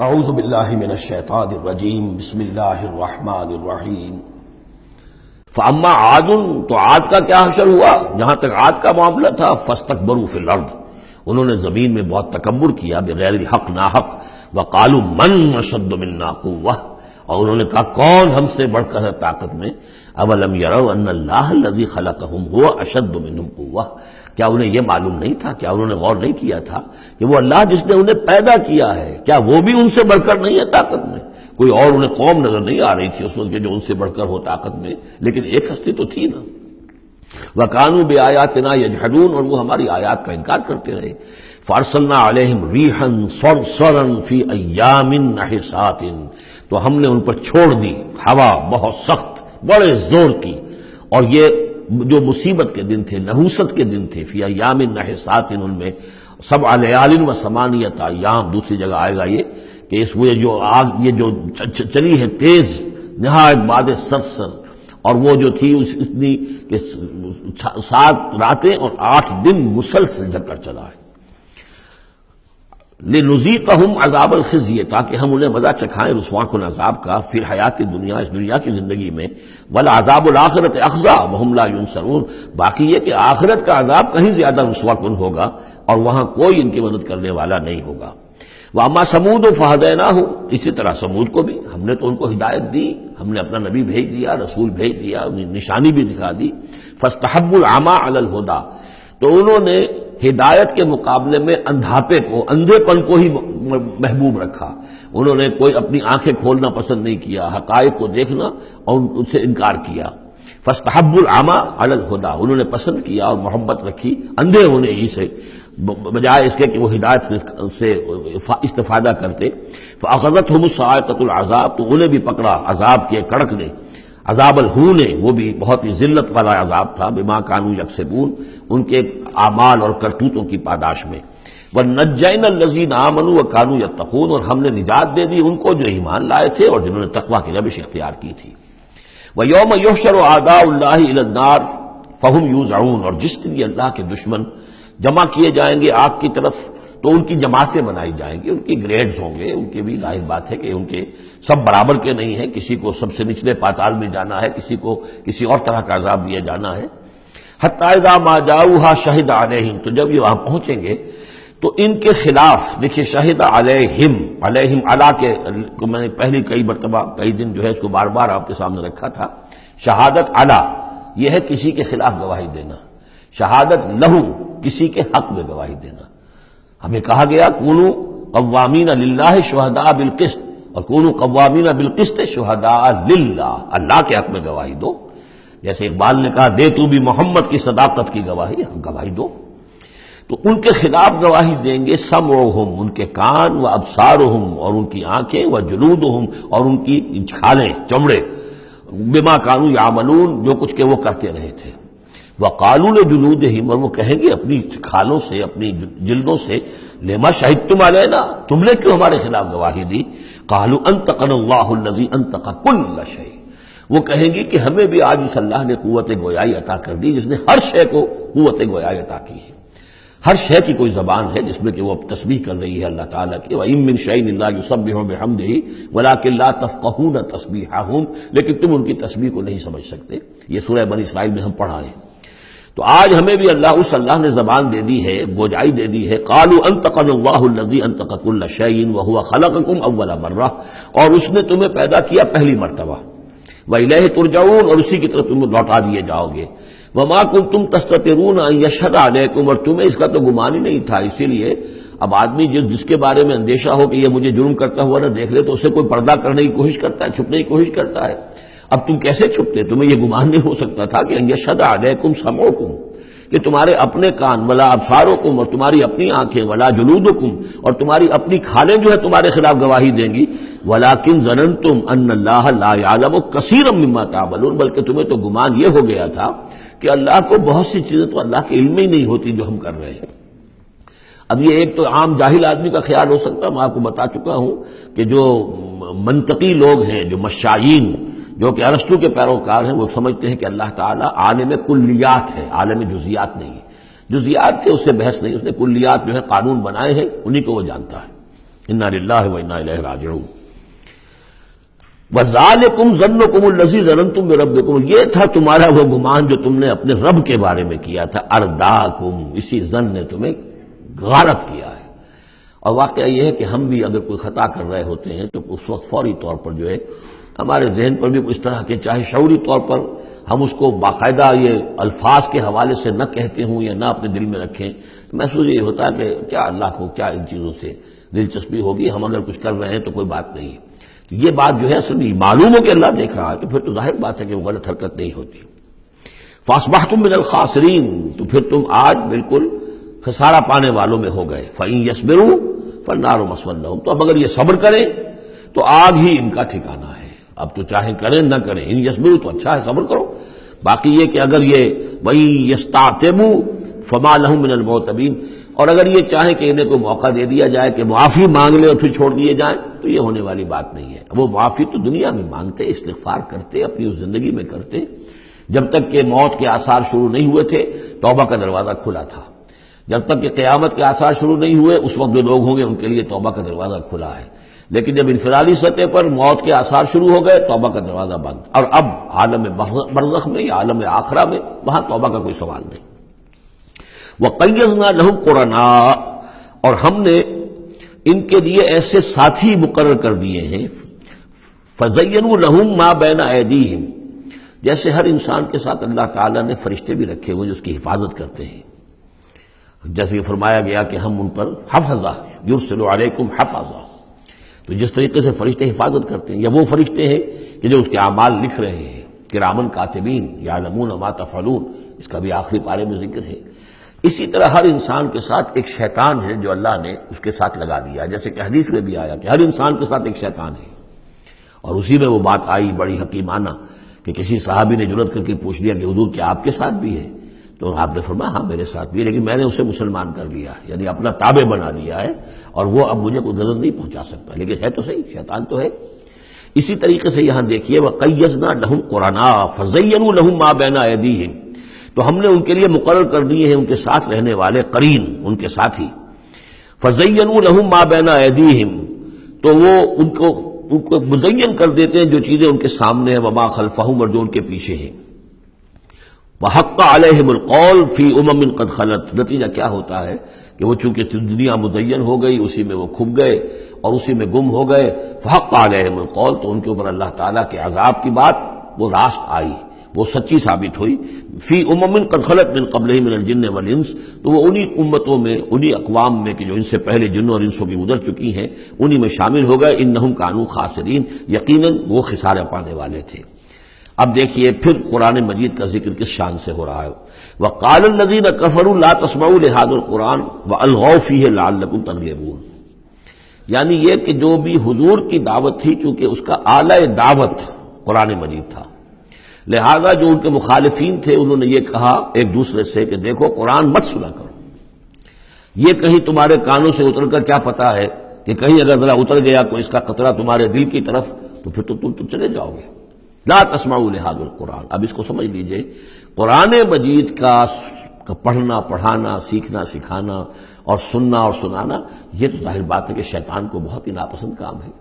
اعوذ باللہ من الشیطان الرجیم بسم اللہ الرحمن الرحیم فاما عاد، تو عاد کا کیا حشر ہوا؟ جہاں تک عاد کا معاملہ تھا فاستکبروا فی الارض، انہوں نے زمین میں بہت تکبر کیا بغیر الحق، ناحق، وقالوا من اشد منا قوہ، اور انہوں نے کہا کون ہم سے بڑھ کر ہے طاقت میں؟ اولم یروا ان اللہ الذی خلقہم هو اشد منہم قوہ، کیا انہیں یہ معلوم نہیں تھا، کیا انہوں نے غور نہیں کیا تھا کہ وہ اللہ جس نے انہیں پیدا کیا ہے، کیا وہ بھی ان سے بڑھ کر نہیں ہے طاقت میں؟ کوئی اور انہیں قوم نظر نہیں آ رہی تھی اس وقت جو ان سے بڑھ کر ہو طاقت میں، لیکن ایک ہستی تو تھی نا۔ وَكَانُوا بِآيَاتِنَا يَجْحَدُونَ، اور وہ ہماری آیات کا انکار کرتے رہے۔ فَأَرْسَلْنَا عَلَيْهِمْ رِيحًا صَرْصَرًا فِي أَيَّامٍ نَحِسَاتٍ، تو ہم نے ان پر چھوڑ دی ہوا بہت سخت، بڑے زور کی، اور یہ جو مصیبت کے دن تھے، نحوست کے دن تھے، فی ایام نحسات، ان میں 7 لیال و 8 ایام، دوسری جگہ آئے گا یہ کہ اس وہ جو آگ یہ جو چلی ہے تیز نہایت باد سرسر، اور وہ جو تھی اتنی کہ 7 راتیں اور 8 دن مسلسل جل کر چلا ہے۔ لنذیقہم عذاب الخزی، تاکہ ہم انہیں مزہ چکھائیں رسوا کن عذاب کا، فی الحیات دنیا، اس دنیا کی زندگی میں، والعذاب الآخرۃ اخزی وہم لا ینصرون، باقی یہ کہ آخرت کا عذاب کہیں زیادہ رسوا کن ہوگا اور وہاں کوئی ان کی مدد کرنے والا نہیں ہوگا۔ واما ثمود فہدیناہم، اسی طرح سمود کو بھی ہم نے تو ان کو ہدایت دی، ہم نے اپنا نبی بھیج دیا، رسول بھیج دیا، نشانی بھی دکھا دی۔ فاستحبوا العمی علی الہدی، تو انہوں نے ہدایت کے مقابلے میں اندھاپے کو، اندھے پن کو ہی محبوب رکھا، انہوں نے کوئی اپنی آنکھیں کھولنا پسند نہیں کیا، حقائق کو دیکھنا اور ان سے انکار کیا۔ فاستحبوا العمی علی الہدی، انہوں نے پسند کیا اور محبت رکھی اندھے ہونے ہی سے، بجائے اس کے کہ وہ ہدایت سے استفادہ کرتے۔ فاخذتہم الصاعقۃ العذاب، تو انہیں بھی پکڑا عذاب کے کڑک نے، عذاب الہون، وہ بھی بہت ہی ذلت والا عذاب تھا، بما کانوا یکسبون، ان کے اعمال اور کرتوتوں کی پاداش میں۔ وَنَجَّيْنَا الَّذِينَ آمَنُوا وَكَانُوا يَتَّقُونَ، اور ہم نے نجات دے دی ان کو جو ایمان لائے تھے اور جنہوں نے تقویٰ کی روش اختیار کی تھی۔ وَيَوْمَ يُحْشَرُ أَعْدَاءُ اللَّهِ إِلَى النَّارِ فَهُمْ يُوزَعُونَ، اور جس دن یہ اللہ کے دشمن جمع کیے جائیں گے آگ کی طرف تو ان کی جماعتیں بنائی جائیں گی، ان کی گریڈز ہوں گے، ان کی بھی ظاہر بات ہے کہ ان کے سب برابر کے نہیں ہیں، کسی کو سب سے نچلے پاتال میں جانا ہے، کسی کو کسی اور طرح کا عذاب دیا جانا ہے۔ حتی اذا ما جاؤہا شہد علیہم، تو جب یہ وہاں پہنچیں گے تو ان کے خلاف، دیکھیے شہد علیہم، علیہم علی کے میں نے پہلی کئی مرتبہ کئی دن جو ہے اس کو بار بار آپ کے سامنے رکھا تھا، شہادت علی یہ ہے کسی کے خلاف گواہی دینا، شہادت لہو کسی کے حق میں گواہی دینا۔ ہمیں کہا گیا کونوا قوامین للہ شہداء بالقسط، اور کونوا قوامین بالقسط شہداء للہ، اللہ کے حق میں گواہی دو، جیسے اقبال نے کہا دے تو بھی محمد کی صداقت کی گواہی، گواہی دو۔ تو ان کے خلاف گواہی دیں گے سمعہم، ان کے کان، و ابصارہم، اور ان کی آنکھیں، و جلودہم، اور ان کی کھالیں، چمڑے، بما کانوا یعملون، جو کچھ کہ وہ کرتے رہے تھے۔ وَقَالُوا لِجُلُودِهِمْ، اور وہ کہیں گے اپنی کھالوں سے، اپنی جلدوں سے، لِمَا شَهِدتُّمْ عَلَيْنَا، تم نے کیوں ہمارے خلاف گواہی دی؟ قَالُوا أَنطَقَنَا اللَّهُ الَّذِي أَنطَقَ كُلَّ شَيْءٍ، وہ کہیں گی کہ ہمیں بھی آج اس اللہ نے قوت گویائی عطا کر دی جس نے ہر شے کو قوت گویائی عطا کی ہے، ہر شے کی کوئی زبان ہے جس میں کہ وہ تسبیح کر رہی ہے اللہ تعالیٰ کی۔ وَإِن مِّن شَيْءٍ إِلَّا يُسَبِّحُ بِحَمْدِهِ وَلَٰكِن لَّا تَفْقَهُونَ تَسْبِيحَهُمْ، لیکن تم ان کی تسبیح کو نہیں سمجھ سکتے، یہ سورہ بنی اسرائیل میں ہم پڑھا ہے۔ تو آج ہمیں بھی اس اللہ نے زبان دے دی ہے، گوجائی دے دی ہے۔ قالوا انطقنا اللہ الذی انطق کل شیء وهو خلقکم اول مرہ، اور اس نے تمہیں پیدا کیا پہلی مرتبہ۔ والیہ ترجعون، اور اسی کی طرف تم لوٹا دیے جاؤ گے۔ وما کنتم تستترون ان یشهد علیکم، اور تمہیں اس کا تو گمان ہی نہیں تھا، اسی لیے اب آدمی جس کے بارے میں اندیشہ ہو کہ یہ مجھے جرم کرتا ہوا نہ دیکھ لے تو اسے کوئی پردہ کرنے کی کوشش کرتا ہے، چھپنے کی کوشش کرتا ہے۔ اب تم کیسے چھپتے؟ تمہیں یہ گمان نہیں ہو سکتا تھا کہ ان یشهد علیکم سمعکم، کہ تمہارے اپنے کان، ولا ابصارکم، اور تمہاری اپنی آنکھیں، ولا جلودکم، اور تمہاری اپنی کھالیں جو ہے تمہارے خلاف گواہی دیں گی۔ ولکن ظننتم ان اللہ لا یعلم کثیرا مما تعملون، بلکہ تمہیں تو گمان یہ ہو گیا تھا کہ اللہ کو بہت سی چیزیں تو اللہ کے علم میں ہی نہیں ہوتی جو ہم کر رہے ہیں۔ اب یہ ایک تو عام جاہل آدمی کا خیال ہو سکتا ہے، میں آپ کو بتا چکا ہوں کہ جو منطقی لوگ ہیں، جو مشائین، جو کہ ارسطو کے پیروکار ہیں، وہ سمجھتے ہیں کہ اللہ تعالیٰ عالم کلیات ہے، عالم جزیات نہیں ہے۔ جزیات سے اس سے بحث نہیں، اس نے کلیات جو ہے قانون بنائے ہیں، انہی کو وہ جانتا ہے۔ انا للہ و انا الیہ راجعون۔ وَذَلِكُمْ ظَنُّكُمُ الَّذِي ظَنَنْتُم بِرَبِّكُمْ، یہ تھا تمہارا وہ گمان جو تم نے اپنے رب کے بارے میں کیا تھا، ارداکم، اسی ظن نے تمہیں غارت کیا ہے۔ اور واقعہ یہ ہے کہ ہم بھی اگر کوئی خطا کر رہے ہوتے ہیں تو اس وقت فوری طور پر جو ہے ہمارے ذہن پر بھی اس طرح کے، چاہے شعوری طور پر ہم اس کو باقاعدہ یہ الفاظ کے حوالے سے نہ کہتے ہوں یا نہ اپنے دل میں رکھیں، محسوس یہ ہوتا ہے کہ کیا اللہ کو کیا ان چیزوں سے دلچسپی ہوگی، ہم اگر کچھ کر رہے ہیں تو کوئی بات نہیں۔ یہ بات جو ہے اصل میں معلوم ہو کہ اللہ دیکھ رہا ہے کہ پھر تو ظاہر بات ہے کہ وہ غلط حرکت نہیں ہوتی۔ فَأَصْبَحْتُم مِّنَ الْخَاسِرِينَ، تو پھر تم آج بالکل خسارہ پانے والوں میں ہو گئے۔ فَإِن يَصْبِرُوا فَالنَّارُ مَثْوًى لَّهُمْ، تو اب اگر یہ صبر کریں تو آگ ہی ان کا ٹھکانہ ہے۔ اب تو چاہے کریں نہ کریں، ان یصبروا تو اچھا ہے، صبر کرو۔ باقی یہ کہ اگر یہ وَإِن يَسْتَعْتِبُوا فَمَا لَهُم مِّنَ الْمُعْتَبِينَ، اور اگر یہ چاہیں کہ انہیں کوئی موقع دے دیا جائے کہ معافی مانگ لے اور پھر چھوڑ دیے جائیں، تو یہ ہونے والی بات نہیں ہے۔ وہ معافی تو دنیا میں مانگتے، استغفار کرتے، اپنی اس زندگی میں کرتے، جب تک کہ موت کے آثار شروع نہیں ہوئے تھے توبہ کا دروازہ کھلا تھا۔ جب تک کہ قیامت کے آثار شروع نہیں ہوئے اس وقت جو لوگ ہوں گے ان کے لیے توبہ کا دروازہ کھلا ہے، لیکن جب انفرادی سطح پر موت کے آثار شروع ہو گئے توبہ کا دروازہ بند، اور اب عالم برزخ میں یا عالم آخرہ میں وہاں توبہ کا کوئی سوال نہیں۔ وَقَيَّضْنَا لَهُمْ قُرَنَاءَ، اور ہم نے ان کے لیے ایسے ساتھی مقرر کر دیے ہیں، فَزَيَّنُوا لَهُم مَا بَيْنَ أَيْدِيهِمْ، جیسے ہر انسان کے ساتھ اللہ تعالیٰ نے فرشتے بھی رکھے ہوئے جو اس کی حفاظت کرتے ہیں، جیسے کہ فرمایا گیا کہ ہم ان پر حفظہ یرسل علیکم حفظہ، تو جس طریقے سے فرشتے حفاظت کرتے ہیں، یا وہ فرشتے ہیں کہ جو اس کے اعمال لکھ رہے ہیں، کرامن کاتبین یعلمون ما تفعلون، اس کا بھی آخری پارے میں ذکر ہے۔ اسی طرح ہر انسان کے ساتھ ایک شیطان ہے جو اللہ نے اس کے ساتھ لگا دیا، جیسے کہ حدیث میں بھی آیا کہ ہر انسان کے ساتھ ایک شیطان ہے۔ اور اسی میں وہ بات آئی بڑی حکیمانہ کہ کسی صحابی نے جرأت کر کے پوچھ لیا کہ حضور کیا آپ کے ساتھ بھی ہے؟ تو آپ نے فرمایا ہاں میرے ساتھ بھی ہے، لیکن میں نے اسے مسلمان کر لیا، یعنی اپنا تابع بنا لیا ہے، اور وہ اب مجھے کوئی ضرر نہیں پہنچا سکتا، لیکن ہے تو صحیح، شیطان تو ہے۔ اسی طریقے سے یہاں دیکھیے وَقَيَّضْنَا لَهُمْ قُرَنَاءَ فَزَيَّنُوا لَهُم مَا بَيْنَ أَيْدِيهِمْ، تو ہم نے ان کے لیے مقرر کر دیے ہیں ان کے ساتھ رہنے والے قرین، ان کے ساتھی۔ فَزَيَّنُوا لَهُم مَا بَيْنَ أَيْدِيهِمْ، تو وہ ان کو مزین کر دیتے ہیں جو چیزیں ان کے سامنے ہیں، وَمَا خَلْفَهُمْ، اور جو ان کے پیچھے ہیں۔ وَحَقَّ عَلَيْهِمُ الْقَوْلُ فِي أُمَمٍ قَدْ خَلَتْ، نتیجہ کیا ہوتا ہے کہ وہ چونکہ دنیا مزین ہو گئی، اسی میں وہ کھپ گئے اور اسی میں گم ہو گئے، فَحَقَّ عَلَيْهِمُ الْقَوْلُ، تو ان کے اوپر اللہ تعالیٰ کے عذاب کی بات وہ راست آئی، وہ سچی ثابت ہوئی۔ فی امم قد خلت من قبلہم من الجن والانس، تو وہ انہی امتوں میں، انہی اقوام میں کہ جو ان سے پہلے جنوں اور انسوں کی گزر چکی ہیں، انہی میں شامل ہو گئے۔ انہم کانوا خاسرین، یقیناً وہ خسارہ پانے والے تھے۔ اب دیکھیے پھر قرآن مجید کا ذکر کس شان سے ہو رہا ہے۔ وقال الذین کفروا لا تسمعوا لهذا القرآن والغوا فیہ لعلکم تغلبون، یعنی یہ کہ جو بھی حضور کی دعوت تھی، چونکہ اس کا اعلی دعوت قرآن مجید تھا، لہذا جو ان کے مخالفین تھے انہوں نے یہ کہا ایک دوسرے سے کہ دیکھو قرآن مت سنا کرو، یہ کہیں تمہارے کانوں سے اتر کر کیا پتا ہے کہ کہیں اگر ذرا اتر گیا کوئی اس کا قطرہ تمہارے دل کی طرف تو پھر تو تم چلے جاؤ گے۔ لا تسمعوا لهذا القرآن، اب اس کو سمجھ لیجئے، قرآن مجید کا پڑھنا، پڑھانا، سیکھنا، سکھانا اور سننا اور سنانا، یہ تو ظاہر بات ہے کہ شیطان کو بہت ہی ناپسند کام ہے۔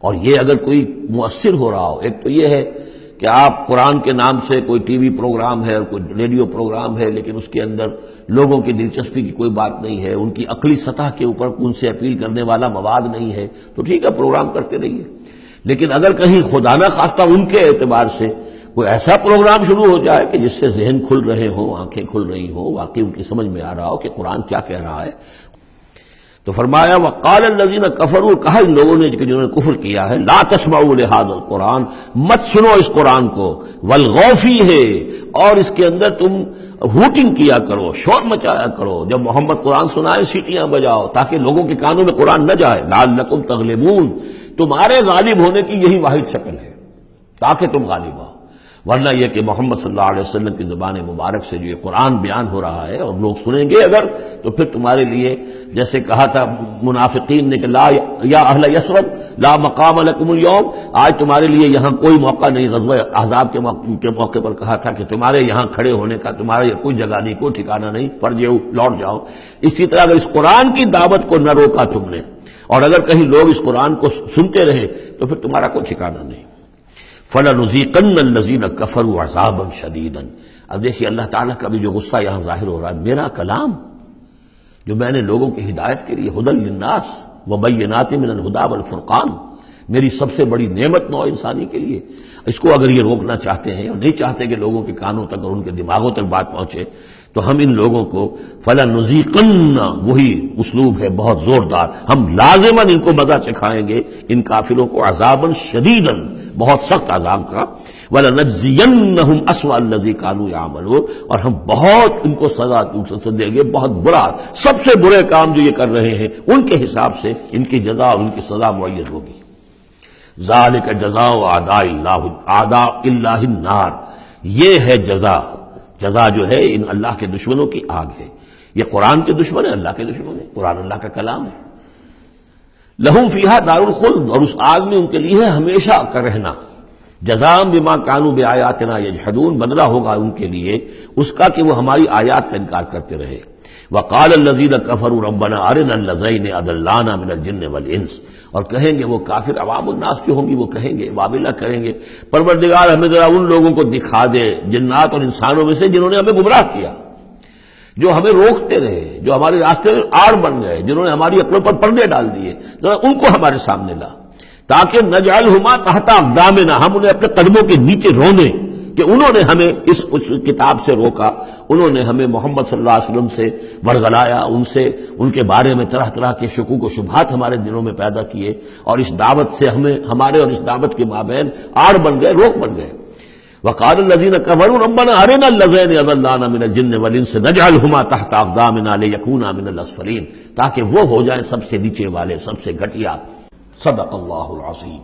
اور یہ اگر کوئی مؤثر ہو رہا ہو، ایک تو یہ ہے کہ آپ قرآن کے نام سے کوئی ٹی وی پروگرام ہے اور کوئی ریڈیو پروگرام ہے، لیکن اس کے اندر لوگوں کی دلچسپی کی کوئی بات نہیں ہے، ان کی عقلی سطح کے اوپر ان سے اپیل کرنے والا مواد نہیں ہے، تو ٹھیک ہے پروگرام کرتے رہیے۔ لیکن اگر کہیں خدا نہ خواستہ ان کے اعتبار سے کوئی ایسا پروگرام شروع ہو جائے کہ جس سے ذہن کھل رہے ہوں، آنکھیں کھل رہی ہوں، واقعی ان کی سمجھ میں آ رہا ہو کہ قرآن کیا کہہ رہا ہے، تو فرمایا وقال الذین کفروا، کہا ان لوگوں نے جنہوں نے کفر کیا ہے، لا تسمعوا لهذا القرآن، مت سنو اس قرآن کو، والغوا فیہ، اور اس کے اندر تم ہوٹنگ کیا کرو، شور مچایا کرو، جب محمد قرآن سنائے سیٹیاں بجاؤ تاکہ لوگوں کے کانوں میں قرآن نہ جائے، لعلکم تغلبون، تمہارے غالب ہونے کی یہی واحد شکل ہے تاکہ تم غالب ہو، ورنہ یہ کہ محمد صلی اللہ علیہ وسلم کی زبان مبارک سے جو یہ قرآن بیان ہو رہا ہے اور لوگ سنیں گے اگر، تو پھر تمہارے لیے جیسے کہا تھا منافقین نے کہ لا یا اہل یثرب لا مقام لکم اليوم، آج تمہارے لیے یہاں کوئی موقع نہیں، غزوہ احزاب کے موقع پر کہا تھا کہ تمہارے یہاں کھڑے ہونے کا تمہارے کوئی جگہ نہیں، کوئی ٹھکانہ نہیں، فرجعوا، لوٹ جاؤ۔ اسی طرح اگر اس قرآن کی دعوت کو نہ روکا تم نے اور اگر کہیں لوگ اس قرآن کو سنتے رہے تو پھر تمہارا کوئی ٹھکانہ نہیں۔ فَلَنُذِيقَنَّ الَّذِينَ كَفَرُوا عَذَابًا شَدِيدًا۔ اب دیکھیے اللہ تعالیٰ کا بھی جو غصہ یہاں ظاہر ہو رہا ہے، میرا کلام جو میں نے لوگوں کی ہدایت کے لیے ہدی للناس وبینات من الہدی والفرقان، میری سب سے بڑی نعمت نوع انسانی کے لیے، اس کو اگر یہ روکنا چاہتے ہیں اور نہیں چاہتے کہ لوگوں کے کانوں تک اور ان کے دماغوں تک بات پہنچے، تو ہم ان لوگوں کو فَلَنُذِيقَنَّ، وہی اسلوب ہے بہت زوردار، ہم لازماً ان کو مزہ چکھائیں گے ان کافروں کو عذاباً شدیداً، بہت سخت عذاب کا، وَلَنَجْزِيَنَّهُمْ أَسْوَأَ الَّذِي كَانُوا يَعْمَلُونَ، اور ہم بہت ان کو سزا دیں گے، بہت برا، سب سے برے کام جو یہ کر رہے ہیں ان کے حساب سے ان کی جزا اور ان کی سزا معین ہوگی۔ ذَلِكَ جَزَاءُ أَعْدَاءِ اللَّهِ النَّارِ، یہ ہے جزا جو ہے ان اللہ کے دشمنوں کی آگ ہے۔ یہ قرآن کے دشمن ہے، اللہ کے دشمن ہے، قرآن اللہ کا کلام ہے۔ لہم فیہا دار الخلد، اور اس آگ میں ان کے لیے ہے ہمیشہ کا رہنا۔ جزاء بما كانوا بآیاتنا یجحدون، بدلہ ہوگا ان کے لیے اس کا کہ وہ ہماری آیات کا انکار کرتے رہے۔ وقال الذین کفروا ربنا ارنا اللذین اضلانا من الجن والانس، اور کہیں گے وہ کافر عوام الناس جو ہوں گی وہ کہیں گے، واویلا کریں گے، پروردگار ہمیں ذرا ان لوگوں کو دکھا دے جنات اور انسانوں میں سے جنہوں نے ہمیں گمراہ کیا، جو ہمیں روکتے رہے، جو ہمارے راستے میں آڑ بن گئے، جنہوں نے ہماری عقلوں پر پردے ڈال دیے، ذرا ان کو ہمارے سامنے لا، تاکہ نجعلہما تحت اقدامنا، ہم انہیں اپنے قدموں کے نیچے رونے کہ انہوں نے ہمیں اس کتاب سے روکا، انہوں نے ہمیں محمد صلی اللہ علیہ وسلم سے ورغلایا، ان کے بارے میں طرح طرح کے شکوک و شبہات ہمارے دلوں میں پیدا کیے، اور اس دعوت سے ہمارے اور اس دعوت کے مابین آڑ بن گئے، روک بن گئے۔ وقال الذين كفروا ربنا ارنا اللذين اضلانا من الجن والانس نجعلهما تحت اقدامنا ليكونا من الاسفلين، تاکہ وہ ہو جائیں سب سے نیچے والے، سب سے گھٹیا۔ صدق اللہ العظیم۔